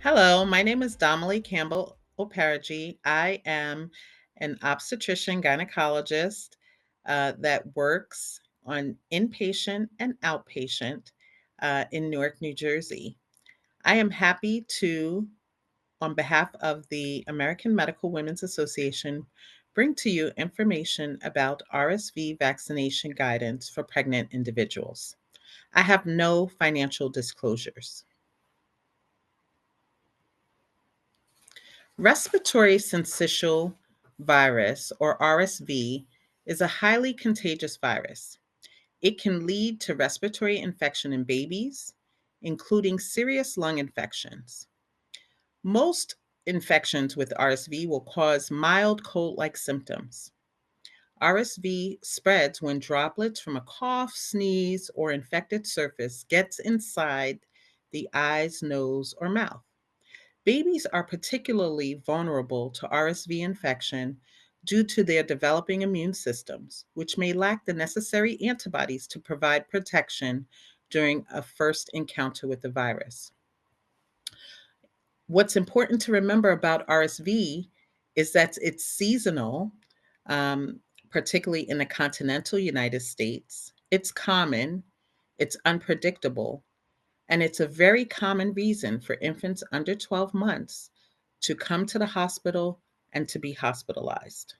Hello, my name is Domily Campbell Operagy. I am an obstetrician gynecologist that works on inpatient and outpatient in Newark, New Jersey. I am happy to, on behalf of the American Medical Women's Association, bring to you information about RSV vaccination guidance for pregnant individuals. I have no financial disclosures. Respiratory syncytial virus, or RSV, is a highly contagious virus. It can lead to respiratory infection in babies, including serious lung infections. Most infections with RSV will cause mild cold like symptoms. RSV spreads when droplets from a cough, sneeze, or infected surface gets inside the eyes, nose, or mouth. Babies are particularly vulnerable to RSV infection due to their developing immune systems, which may lack the necessary antibodies to provide protection during a first encounter with the virus. What's important to remember about RSV is that it's seasonal, um, particularly in the continental United States. It's common, it's unpredictable, and it's a very common reason for infants under 12 months to come to the hospital and to be hospitalized.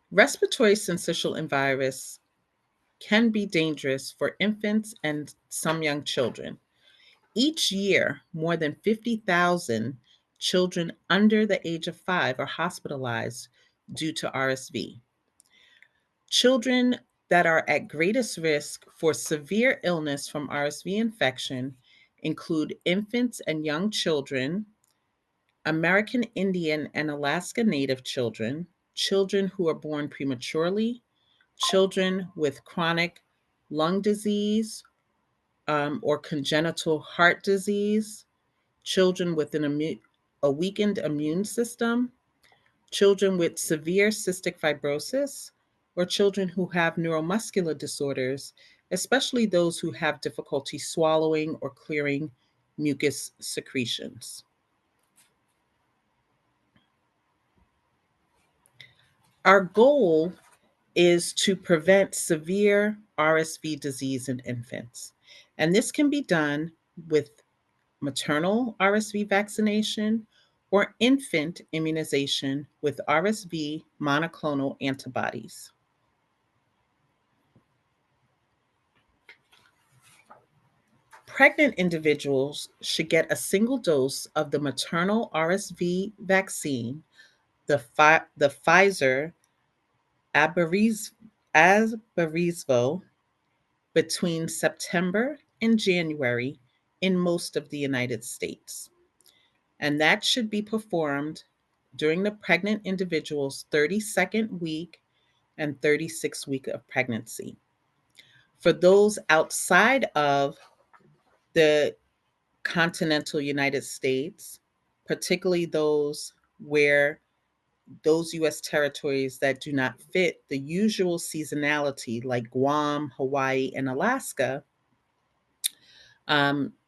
Respiratory syncytial virus can be dangerous for infants and some young children. Each year, more than 50,000 children under the age of 5 are hospitalized due to RSV. Children that are at greatest risk for severe illness from RSV infection include infants and young children, American Indian and Alaska Native children, children who are born prematurely, children with chronic lung disease or congenital heart disease, children with a weakened immune system, children with severe cystic fibrosis, or children who have neuromuscular disorders, especially those who have difficulty swallowing or clearing mucus secretions. Our goal is to prevent severe RSV disease in infants. And this can be done with maternal RSV vaccination or infant immunization with RSV monoclonal antibodies. Pregnant individuals should get a single dose of the maternal RSV vaccine, the Pfizer Aberisvo, between September and January in most of the United States. And that should be performed during the pregnant individual's 32nd week and 36th week of pregnancy. For those outside of the continental United States, particularly those US territories that do not fit the usual seasonality, like Guam, Hawaii, and Alaska,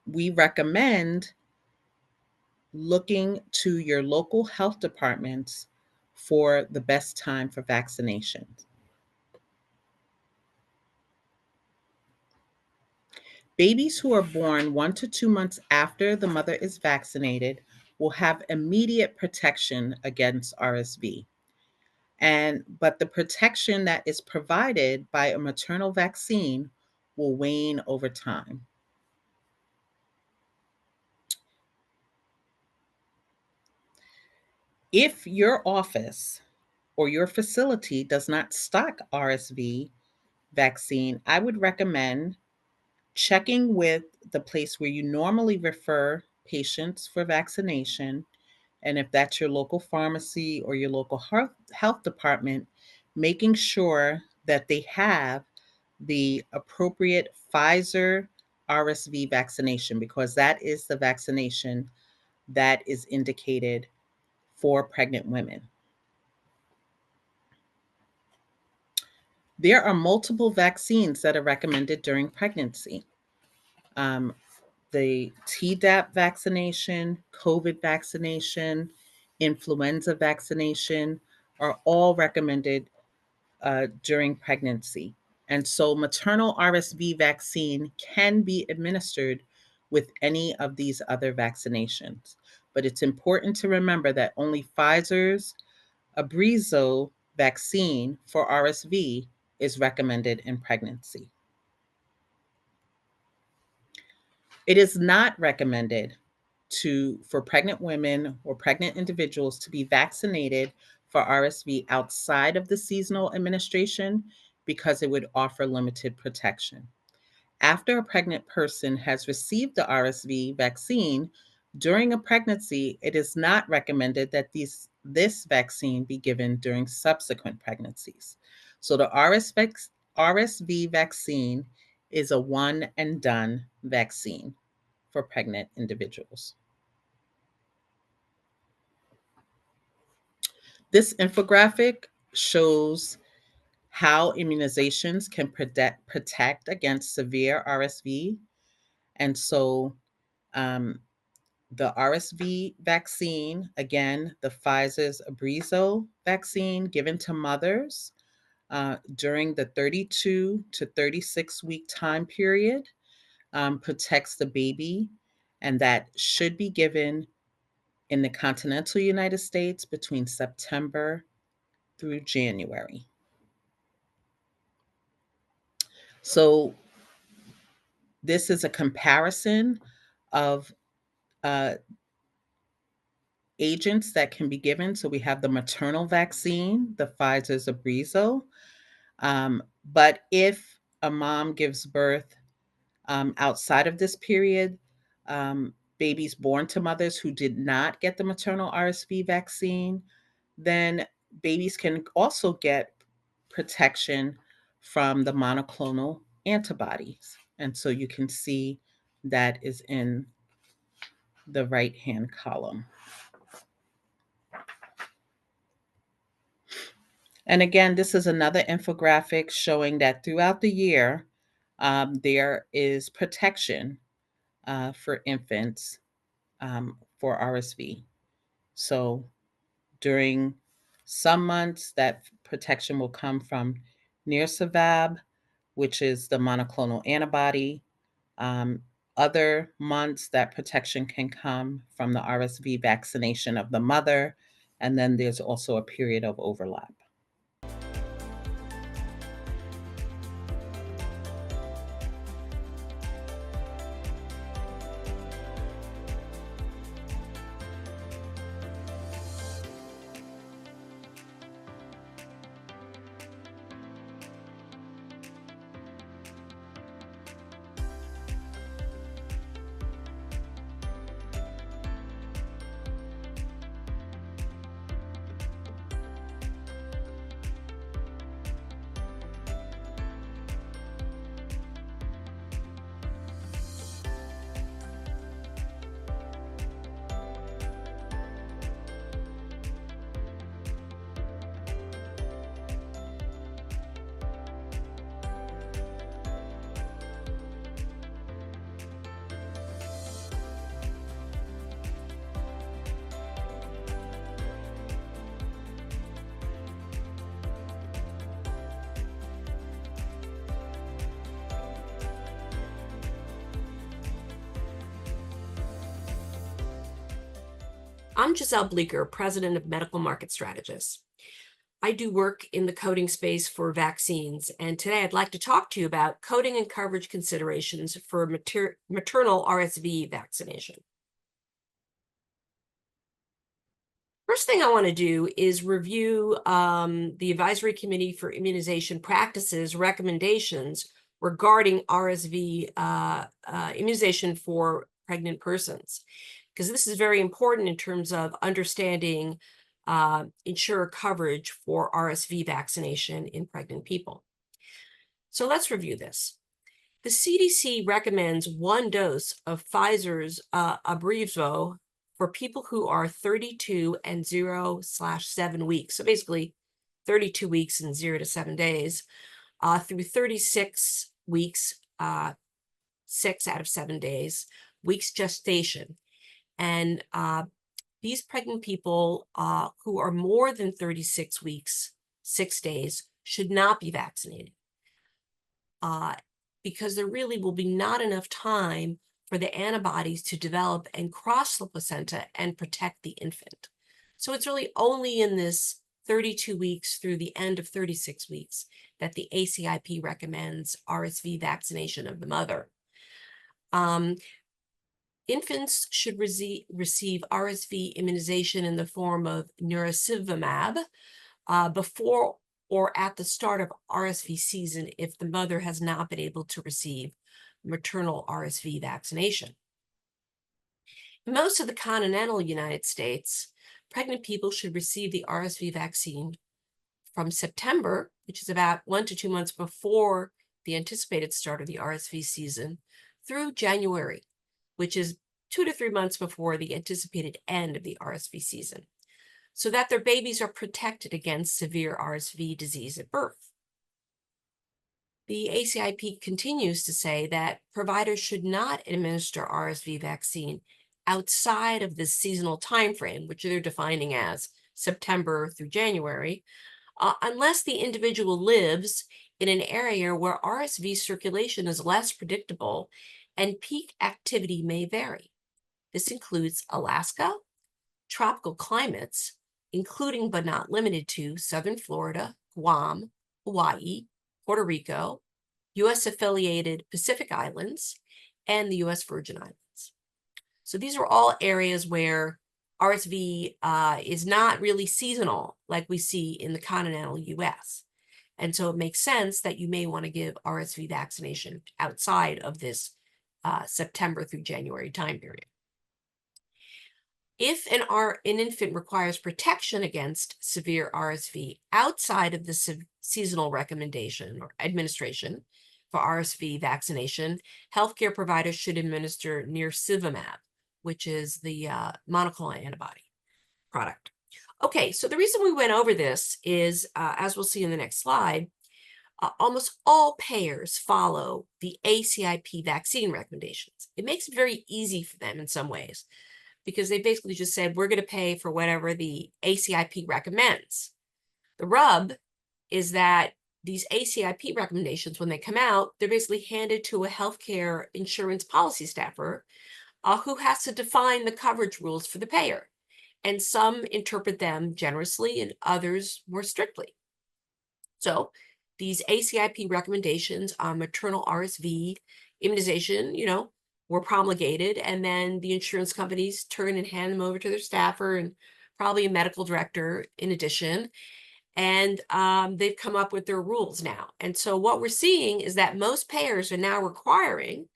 we recommend looking to your local health departments for the best time for vaccinations. Babies who are born 1 to 2 months after the mother is vaccinated will have immediate protection against RSV. But the protection that is provided by a maternal vaccine will wane over time. If your office or your facility does not stock RSV vaccine, I would recommend checking with the place where you normally refer patients for vaccination. And if that's your local pharmacy or your local health department, making sure that they have the appropriate Pfizer RSV vaccination, because that is the vaccination that is indicated for pregnant women. There are multiple vaccines that are recommended during pregnancy. Um, The Tdap vaccination, COVID vaccination, influenza vaccination are all recommended during pregnancy. And so maternal RSV vaccine can be administered with any of these other vaccinations. But it's important to remember that only Pfizer's Abruzzo vaccine for RSV is recommended in pregnancy. It is not recommended for pregnant women or pregnant individuals to be vaccinated for RSV outside of the seasonal administration because it would offer limited protection. After a pregnant person has received the RSV vaccine during a pregnancy, it is not recommended that this vaccine be given during subsequent pregnancies. So the RSV vaccine is a one and done vaccine for pregnant individuals. This infographic shows how immunizations can protect against severe RSV. And so the RSV vaccine, again, the Pfizer's Abruzzo vaccine given to mothers during the 32 to 36 week time period protects the baby, and that should be given in the continental United States between September through January. So this is a comparison of agents that can be given. So we have the maternal vaccine, the Pfizer's Abruzzo. But if a mom gives birth outside of this period, babies born to mothers who did not get the maternal RSV vaccine, then babies can also get protection from the monoclonal antibodies. And so you can see that is in the right-hand column. And again, this is another infographic showing that throughout the year, there is protection for infants for RSV. So during some months, that protection will come from Nirsevab, which is the monoclonal antibody. Other months, that protection can come from the RSV vaccination of the mother. And then there's also a period of overlap. I'm Giselle Bleeker, President of Medical Market Strategists. I do work in the coding space for vaccines, and today I'd like to talk to you about coding and coverage considerations for maternal RSV vaccination. First thing I want to do is review the Advisory Committee for Immunization Practices recommendations regarding RSV immunization for pregnant persons, because this is very important in terms of understanding insurer coverage for RSV vaccination in pregnant people. So let's review this. The CDC recommends one dose of Pfizer's Abruzzo for people who are 32 and 0/7 weeks. So basically 32 weeks and 0 to 7 days through 36 weeks, 6 out of 7 days, weeks gestation. And these pregnant people who are more than 36 weeks, 6 days, should not be vaccinated because there really will be not enough time for the antibodies to develop and cross the placenta and protect the infant. So it's really only in this 32 weeks through the end of 36 weeks that the ACIP recommends RSV vaccination of the mother. Infants should receive RSV immunization in the form of nirsevimab before or at the start of RSV season if the mother has not been able to receive maternal RSV vaccination. In most of the continental United States, pregnant people should receive the RSV vaccine from September, which is about 1 to 2 months before the anticipated start of the RSV season, through January, which is 2 to 3 months before the anticipated end of the RSV season, so that their babies are protected against severe RSV disease at birth. The ACIP continues to say that providers should not administer RSV vaccine outside of the seasonal timeframe, which they're defining as September through January, unless the individual lives in an area where RSV circulation is less predictable and peak activity may vary. This includes Alaska, tropical climates, including but not limited to southern Florida, Guam, Hawaii, Puerto Rico, U.S.-affiliated Pacific Islands, and the U.S. Virgin Islands. So these are all areas where RSV is not really seasonal like we see in the continental U.S. And so it makes sense that you may want to give RSV vaccination outside of this September through January time period. If an infant requires protection against severe RSV outside of the seasonal recommendation or administration for RSV vaccination, healthcare providers should administer nirsevimab, which is the monoclonal antibody product. Okay, so the reason we went over this is, as we'll see in the next slide, almost all payers follow the ACIP vaccine recommendations. It makes it very easy for them in some ways, because they basically just said, we're going to pay for whatever the ACIP recommends. The rub is that these ACIP recommendations, when they come out, they're basically handed to a healthcare insurance policy staffer who has to define the coverage rules for the payer. And some interpret them generously and others more strictly. So these ACIP recommendations on maternal RSV immunization, were promulgated, and then the insurance companies turn and hand them over to their staffer and probably a medical director in addition. And they've come up with their rules now. And so what we're seeing is that most payers are now requiring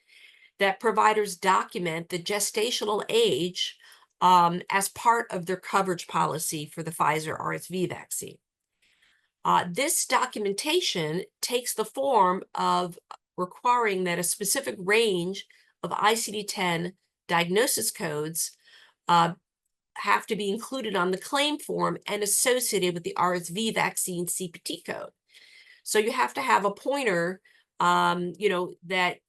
that providers document the gestational age as part of their coverage policy for the Pfizer RSV vaccine. This documentation takes the form of requiring that a specific range of ICD-10 diagnosis codes have to be included on the claim form and associated with the RSV vaccine CPT code. So you have to have a pointer, that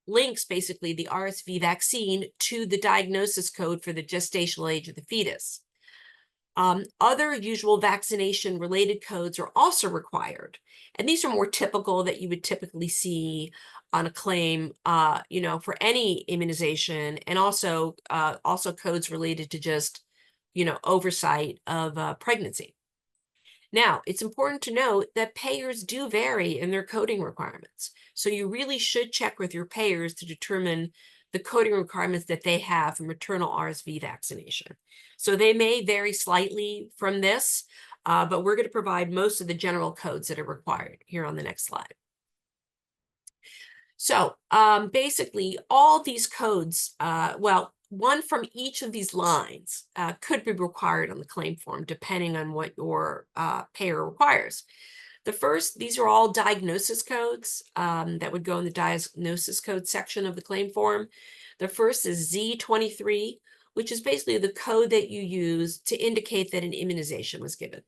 links basically the RSV vaccine to the diagnosis code for the gestational age of the fetus. Other usual vaccination related codes are also required. And these are more typical that you would typically see on a claim, for any immunization, and also codes related to just, oversight of pregnancy. Now, it's important to note that payers do vary in their coding requirements. So you really should check with your payers to determine the coding requirements that they have for maternal RSV vaccination. So they may vary slightly from this, but we're going to provide most of the general codes that are required here on the next slide. So basically, all these codes, one from each of these lines could be required on the claim form, depending on what your payer requires. The first, these are all diagnosis codes that would go in the diagnosis code section of the claim form. The first is Z23, which is basically the code that you use to indicate that an immunization was given.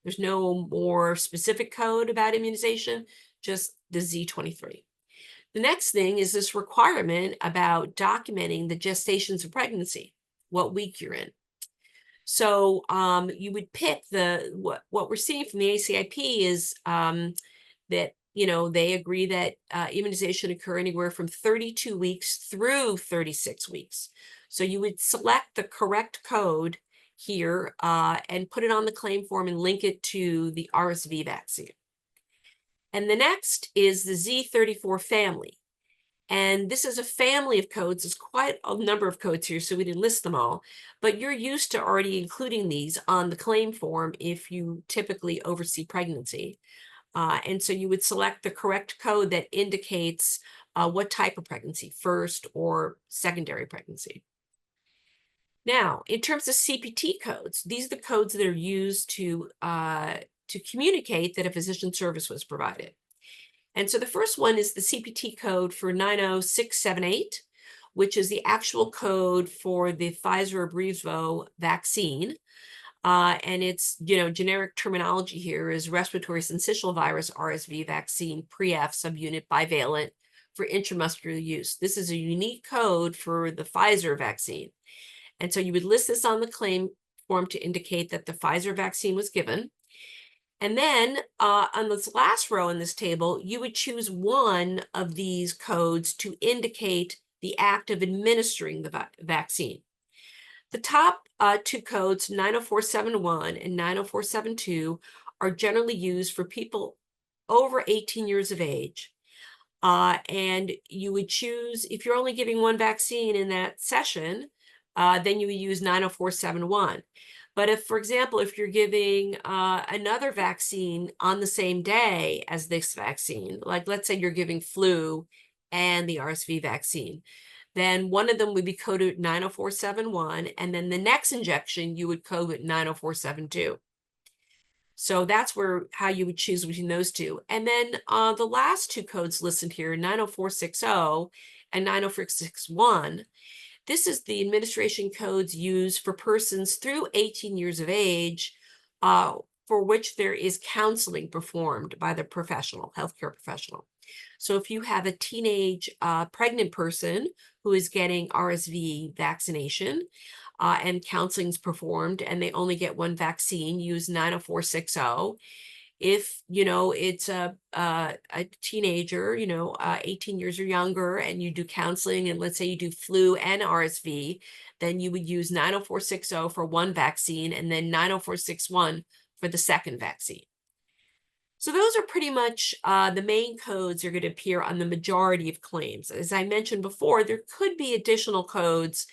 There's no more specific code about immunization, just the Z23. The next thing is this requirement about documenting the gestations of pregnancy, what week you're in. So you would pick what we're seeing from the ACIP is that they agree that immunization occur anywhere from 32 weeks through 36 weeks. So you would select the correct code here and put it on the claim form and link it to the RSV vaccine. And the next is the Z34 family. And this is a family of codes. There's quite a number of codes here, so we didn't list them all. But you're used to already including these on the claim form if you typically oversee pregnancy. And so you would select the correct code that indicates what type of pregnancy, first or secondary pregnancy. Now, in terms of CPT codes, these are the codes that are used to communicate that a physician service was provided. And so the first one is the CPT code for 90678, which is the actual code for the Pfizer Abrevzo vaccine. And it's, generic terminology here is respiratory syncytial virus RSV vaccine pre-F subunit bivalent for intramuscular use. This is a unique code for the Pfizer vaccine. And so you would list this on the claim form to indicate that the Pfizer vaccine was given. And then on this last row in this table, you would choose one of these codes to indicate the act of administering the vaccine. The top two codes, 90471 and 90472, are generally used for people over 18 years of age. And you would choose, if you're only giving one vaccine in that session, then you would use 90471. But if, for example, if you're giving another vaccine on the same day as this vaccine, like let's say you're giving flu and the RSV vaccine, then one of them would be coded 90471, and then the next injection you would code it 90472. So that's how you would choose between those two. And then the last two codes listed here, 90460 and 90461, this is the administration codes used for persons through 18 years of age for which there is counseling performed by the healthcare professional. So if you have a teenage pregnant person who is getting RSV vaccination and counseling is performed and they only get one vaccine, use 90460. If it's a teenager, 18 years or younger, and you do counseling, and let's say you do flu and RSV, then you would use 90460 for one vaccine and then 90461 for the second vaccine. So those are pretty much the main codes that are going to appear on the majority of claims. As I mentioned before, there could be additional codes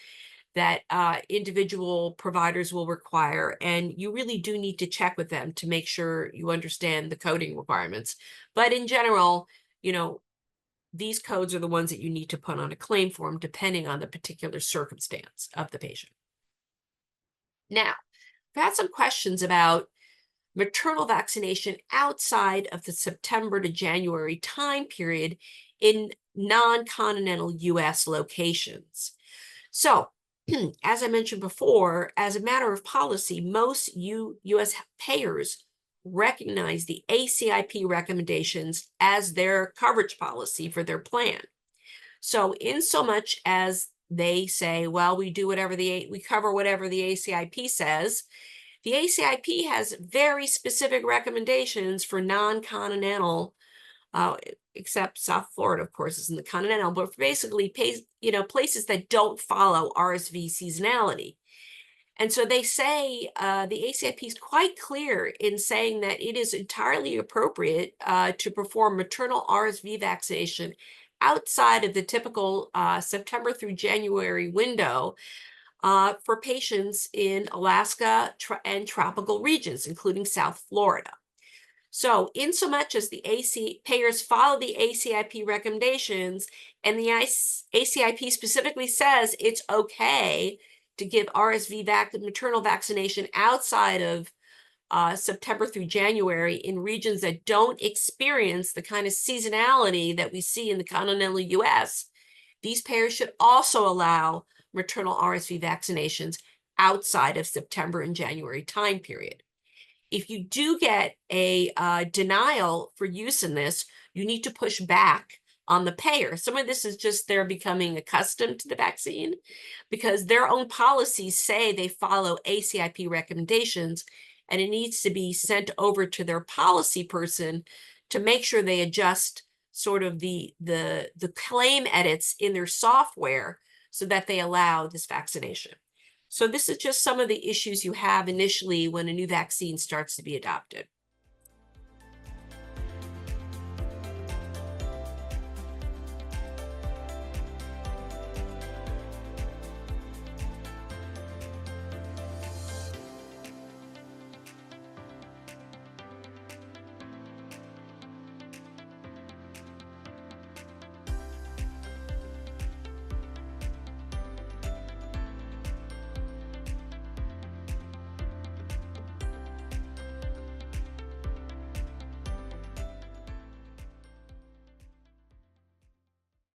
that individual providers will require, and you really do need to check with them to make sure you understand the coding requirements. But in general, these codes are the ones that you need to put on a claim form depending on the particular circumstance of the patient. Now, I've had some questions about maternal vaccination outside of the September to January time period in non-continental US locations. So, as I mentioned before, as a matter of policy, most US payers recognize the ACIP recommendations as their coverage policy for their plan. So, in so much as they say, well, we cover whatever the ACIP says, the ACIP has very specific recommendations for non-continental, except South Florida, of course, is in the continental, but basically places that don't follow RSV seasonality. And so they say the ACIP is quite clear in saying that it is entirely appropriate to perform maternal RSV vaccination outside of the typical September through January window for patients in Alaska and tropical regions, including South Florida. So, in so much as the payers follow the ACIP recommendations, and the ACIP specifically says it's okay to give RSV maternal vaccination outside of September through January in regions that don't experience the kind of seasonality that we see in the continental US, these payers should also allow maternal RSV vaccinations outside of September and January time period. If you do get a denial for use in this, you need to push back on the payer. Some of this is just they're becoming accustomed to the vaccine because their own policies say they follow ACIP recommendations, and it needs to be sent over to their policy person to make sure they adjust sort of the claim edits in their software so that they allow this vaccination. So this is just some of the issues you have initially when a new vaccine starts to be adopted.